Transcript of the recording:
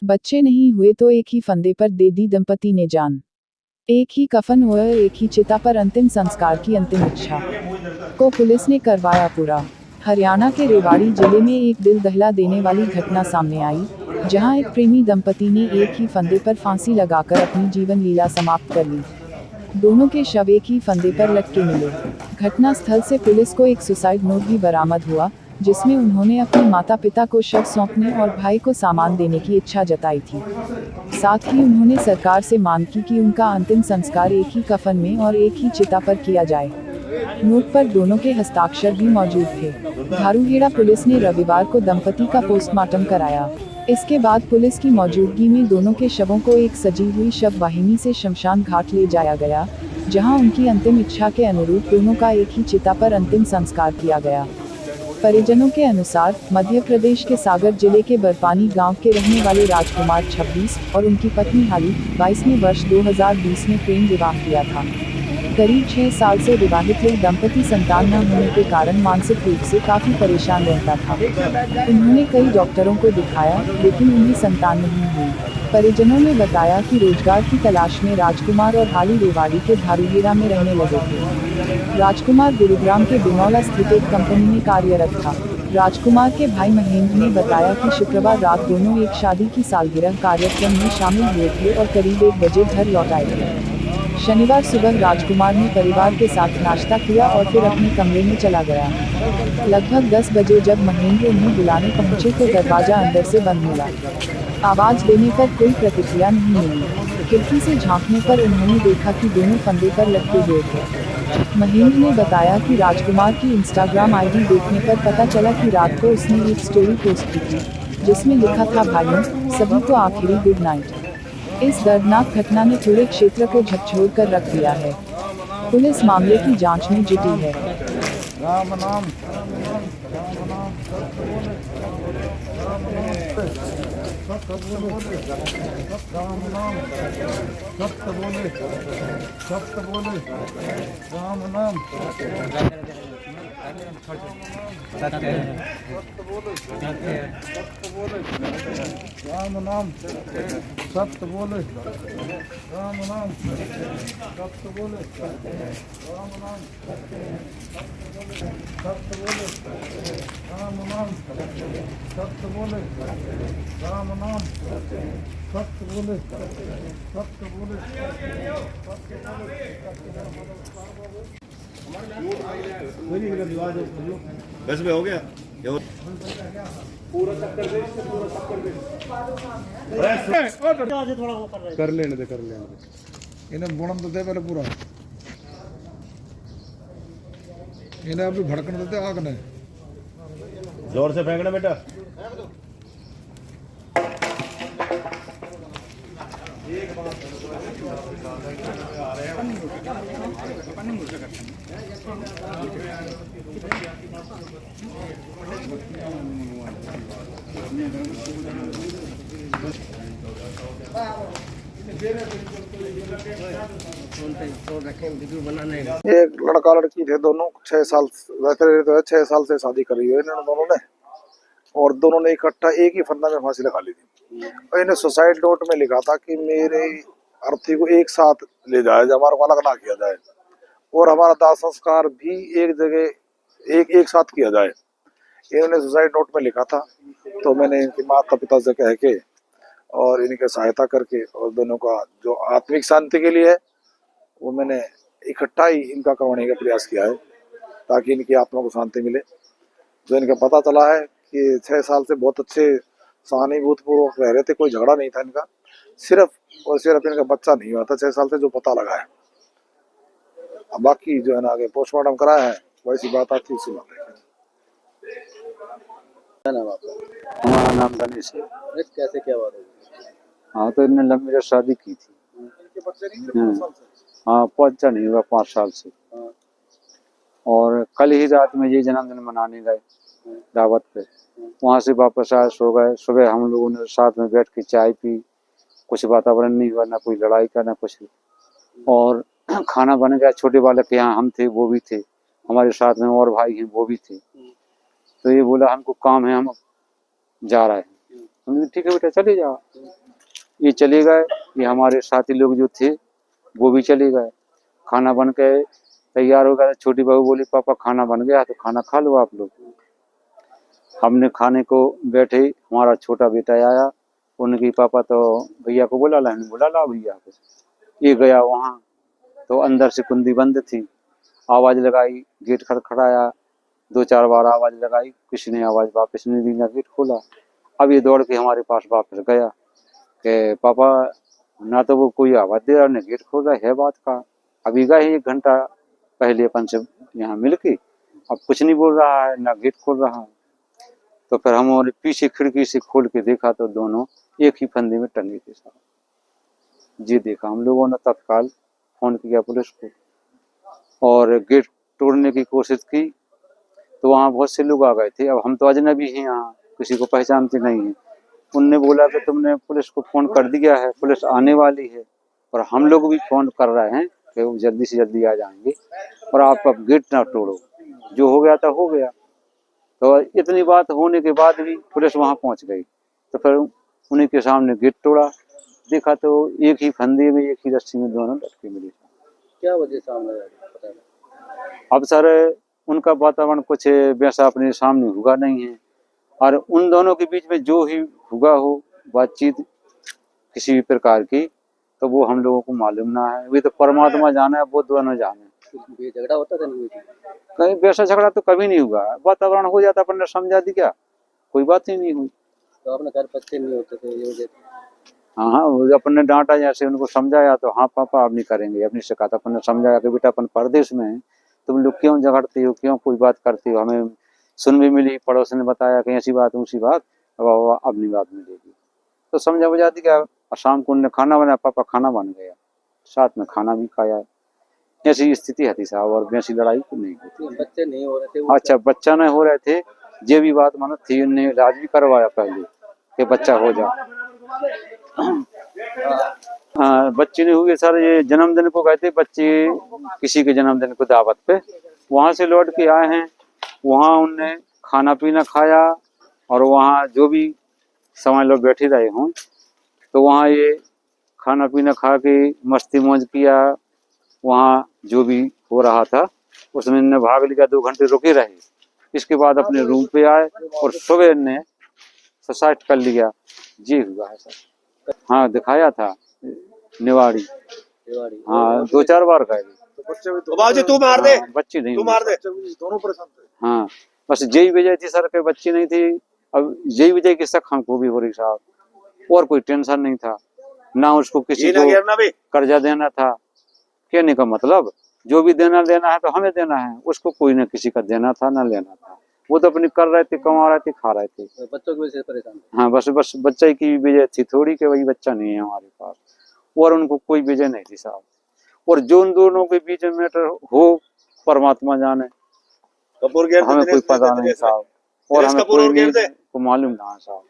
बच्चे नहीं हुए तो एक ही फंदे पर दे दी दंपति ने जान। एक ही कफन हुआ, एक ही चिता पर अंतिम संस्कार की अंतिम इच्छा को पुलिस ने करवाया पूरा। हरियाणा के रेवाड़ी जिले में एक दिल दहला देने वाली घटना सामने आई, जहां एक प्रेमी दंपति ने एक ही फंदे पर फांसी लगाकर अपनी जीवन लीला समाप्त कर ली। दोनों के शव एक ही फंदे पर लटके मिले। घटना स्थल से पुलिस को एक सुसाइड नोट भी बरामद हुआ, जिसमें उन्होंने अपने माता पिता को शव सौंपने और भाई को सामान देने की इच्छा जताई थी। साथ ही उन्होंने सरकार से मांग की कि उनका अंतिम संस्कार एक ही कफन में और एक ही चिता पर किया जाए। नोट पर दोनों के हस्ताक्षर भी मौजूद थे। धारूहेड़ा पुलिस ने रविवार को दंपति का पोस्टमार्टम कराया। इसके बाद पुलिस की मौजूदगी में दोनों के शवों को एक सजी हुई शव वाहिनी से शमशान घाट ले जाया गया, जहां उनकी अंतिम इच्छा के अनुरूप दोनों का एक ही चिता पर अंतिम संस्कार किया गया। परिजनों के अनुसार मध्य प्रदेश के सागर जिले के बरपानी गांव के रहने वाले राजकुमार 26 और उनकी पत्नी हाली 22 ने वर्ष 2020 में प्रेम विवाह किया था। करीब 6 साल से विवाहित एक दंपति संतान न होने के कारण मानसिक रूप से काफी परेशान रहता था। उन्होंने कई डॉक्टरों को दिखाया, लेकिन उन्हें संतान नहीं हुई। परिजनों ने बताया कि रोजगार की तलाश में राजकुमार और हाली रेवाड़ी के धारूहेड़ा में रहने लगे थे। राजकुमार गुरुग्राम के बिनौला स्थित एक कंपनी में कार्यरत था। राजकुमार के भाई महेंद्र ने बताया कि शुक्रवार रात दोनों एक शादी की सालगिरह कार्यक्रम में शामिल हुए थे और करीब 1 बजे घर लौट आए थे। शनिवार सुबह राजकुमार ने परिवार के साथ नाश्ता किया और फिर अपने कमरे में चला गया। लगभग 10 बजे जब महेंद्र उन्हें बुलाने पहुंचे तो दरवाजा अंदर से बंद मिला। आवाज देने पर कोई प्रतिक्रिया नहीं मिली। खिड़की से झांकने पर उन्होंने देखा कि दोनों फंदे पर लटके हुए थे। महेंद्र ने बताया कि राजकुमार की इंस्टाग्राम आईडी देखने पर पता चला कि रात को उसने एक स्टोरी पोस्ट की थी, जिसमें लिखा था, भाइयों सभी को आखिरी गुड नाइट। इस दर्दनाक घटना ने पूरे क्षेत्र को झकझोर कर रख दिया है। पुलिस मामले की जांच में जुटी है। राम नाम सत्य बोले, राम नाम सत्य बोले, सत्य बोले, राम नाम सत्य बोले, सत्य बोले, राम नाम सत्य बोले, राम नाम सत्य बोले, राम नाम सत्य बोले, राम नाम सत्य बोले, राम नाम सत्य बोले, सत्य बोले, बस में हो गया पूरा चक्कर दे, पूरा चक्कर दे, कर लेने दे, कर लेने दे। इन्हें बुणन तो दे पहले पूरा, इन्हें अभी भड़कन देते आग ने। जोर से फेंकना बेटा। एक लड़का लड़की थे, दोनों 6 साल वैसे तो 6 साल से शादी करी हुई इन्होंने दोनों ने, और दोनों ने इकट्ठा एक ही फंदा में फांसी लगा ली थी। और इन्हें सुसाइड नोट में लिखा था कि मेरे अर्थी को एक साथ ले जाया जाए, हमारे को अलग ना किया जाए, और हमारा दाह संस्कार भी एक जगह एक साथ किया जाए। इन्होंने सुसाइड नोट में लिखा था। तो मैंने इनके माता पिता से कह के और इनके सहायता करके और दोनों का जो आत्मिक शांति के लिए है वो मैंने इकट्ठा ही इनका करवाने का प्रयास किया है, ताकि इनकी आत्मा को शांति मिले। जो इनका पता चला है कि 6 साल से बहुत अच्छे सहानुभूतिपूर्वक रह रहे थे, कोई झगड़ा नहीं था इनका, सिर्फ और सिर्फ इनका बच्चा नहीं हुआ था 6 साल से, जो पता लगा है। अब बाकी जो है ना आगे पोस्टमार्टम कराया है, वैसी बात आती है। हमारा नाम गणेश है। कैसे क्या बात है? हाँ, तो इन्होंने लंबी जो शादी की थी। हाँ, बच्चा नहीं हुआ 5 साल से। और कल ही रात में ये जन्मदिन मनाने गए दावत पे, वहाँ से वापस आए, सो गए। सुबह हम लोगों ने साथ में बैठ के चाय पी, कुछ वातावरण नहीं हुआ, ना कोई लड़ाई का ना कुछ। और खाना बन गया, छोटे बालक के यहाँ हम थे, वो भी थे, हमारे साथ में और भाई हैं वो भी थे। तो ये बोला हमको काम है, हम जा रहे हैं। हमने ठीक है बेटा चले जाओ। ये चले गए। ये हमारे साथी लोग जो थे वो भी चले गए। खाना बन के तैयार हो गया। छोटी बहू बोली पापा खाना बन गया तो खाना खा लो आप लोग। हमने खाने को बैठे, हमारा छोटा बेटा आया। उनकी पापा तो भैया को बुला ला, बुला ला भैया को। ये गया वहाँ तो अंदर से कुंडी बंद थी। आवाज लगाई, गेट खड़खड़ाया, 2-4 बार आवाज लगाई, किसी ने आवाज वापस नहीं दी, ना गेट खोला। अब ये दौड़ के हमारे पास वापस गया कि पापा ना तो वो कोई आवाज दे रहा ना गेट खोल रहा है बात का। अभी गए 1 घंटा पहले अपन से यहाँ मिल के, अब कुछ नहीं बोल रहा है ना गेट खोल रहा है। तो फिर हम और पीछे खिड़की से खोल के देखा तो दोनों एक ही फंदे में टंगे थे साहब। जी देखा हम लोगों ने तत्काल फोन किया पुलिस को और गेट तोड़ने की कोशिश की तो वहाँ बहुत से लोग आ गए थे। अब हम तो अजनबी हैं, यहाँ किसी को पहचानते नहीं है। उनने बोला कि तुमने पुलिस को फोन कर दिया है, पुलिस आने वाली है, और हम लोग भी फोन कर रहे हैं कि वो जल्दी से जल्दी आ जाएंगे और आप अब गेट ना तोड़ो, जो हो गया था हो गया। तो इतनी बात होने के बाद भी पुलिस वहाँ पहुँच गई। तो फिर उन्हीं के सामने गेट तोड़ा, देखा तो एक ही फंदे में एक ही रस्सी में दोनों लटके मिले। क्या वजह सामने पता नहीं। अब सर उनका वातावरण कुछ वैसा अपने सामने हुआ नहीं है, और उन दोनों के बीच में जो ही हुआ हो बातचीत किसी भी प्रकार की, तो वो हम लोगों को मालूम ना है। वे तो परमात्मा जाने, वो दोनों जाने। ये झगड़ा होता था नहीं? कहीं वैसा झगड़ा तो कभी नहीं हुआ। वातावरण हो जाता अपन ने समझा दी, क्या कोई बात ही नहीं हुई। तो अपने घर बच्चे नहीं होते थे ये वजह? हाँ हाँ, वो अपन ने डांटा, जैसे उनको समझाया तो हाँ पापा अब नहीं करेंगे, अपनी शिकायत अपन ने समझाया कि बेटा अपन परदेश में हैं, तुम लोग क्यों झगड़ते हो, क्यों कोई बात करते हो। हमें सुन भी मिली, पड़ोस ने बताया कि ऐसी बात ऊँची बात, अब नहीं बात मिलेगी। तो समझा बुझा दी। क्या शाम को उन्होंने खाना बनाया, पापा खाना बन गया, साथ में खाना भी खाया। ऐसी स्थिति थी साहब, और वैसी लड़ाई तो नहीं हुई। बच्चे नहीं हो रहे थे? अच्छा, बच्चा नहीं हो रहे थे, ये भी बात मानो थी। उन्होंने इलाज भी करवाया पहले कि बच्चा हो जाए। हाँ, बच्चे नहीं हुए सर। ये जन्मदिन को गए थे बच्चे, किसी के जन्मदिन को दावत पे, वहां से लौट के आए हैं। वहां उनने खाना पीना खाया और वहां जो भी समझ लो बैठे रहे हों, तो वहां ये खाना पीना खा के मस्ती मौज किया। वहां जो भी हो रहा था उसमें इन्हें भाग लिया, 2 घंटे रुके रहे। इसके बाद अपने रूम पे आए और सुबह इन्हें सुसाइड कर लिया। ये हुआ है सर। हाँ, दिखाया था निवाड़ी। हाँ, 2-4 बार गए। तो बच्चे भी बाबूजी तू मार दे, बच्चे नहीं तू मार दे। बच्चे भी दोनों परेशान थे। हाँ, बस यही वजह थी सर के बच्ची नहीं थी। अब यही वजह की शक हमको भी हो रही साहब, और कोई टेंशन नहीं था ना। उसको किसी को कर्जा देना था। कहने का मतलब जो भी देना लेना है तो हमें देना है, उसको कोई ना किसी का देना था ना लेना था। वो तो अपनी कर रहे थे, कमा रहे थे, खा रहे थे। तो बच्चों की वजह से परेशान थे? हाँ, बस बच्चे की वजह थी थोड़ी, कि वही बच्चा नहीं है हमारे पास, और उनको कोई वजह नहीं थी साहब। और जो उन दोनों के बीच में मैटर हो परमात्मा जाने, हमें कोई पता नहीं साहब, और हमें कोई नहीं को मालूम ना साहब।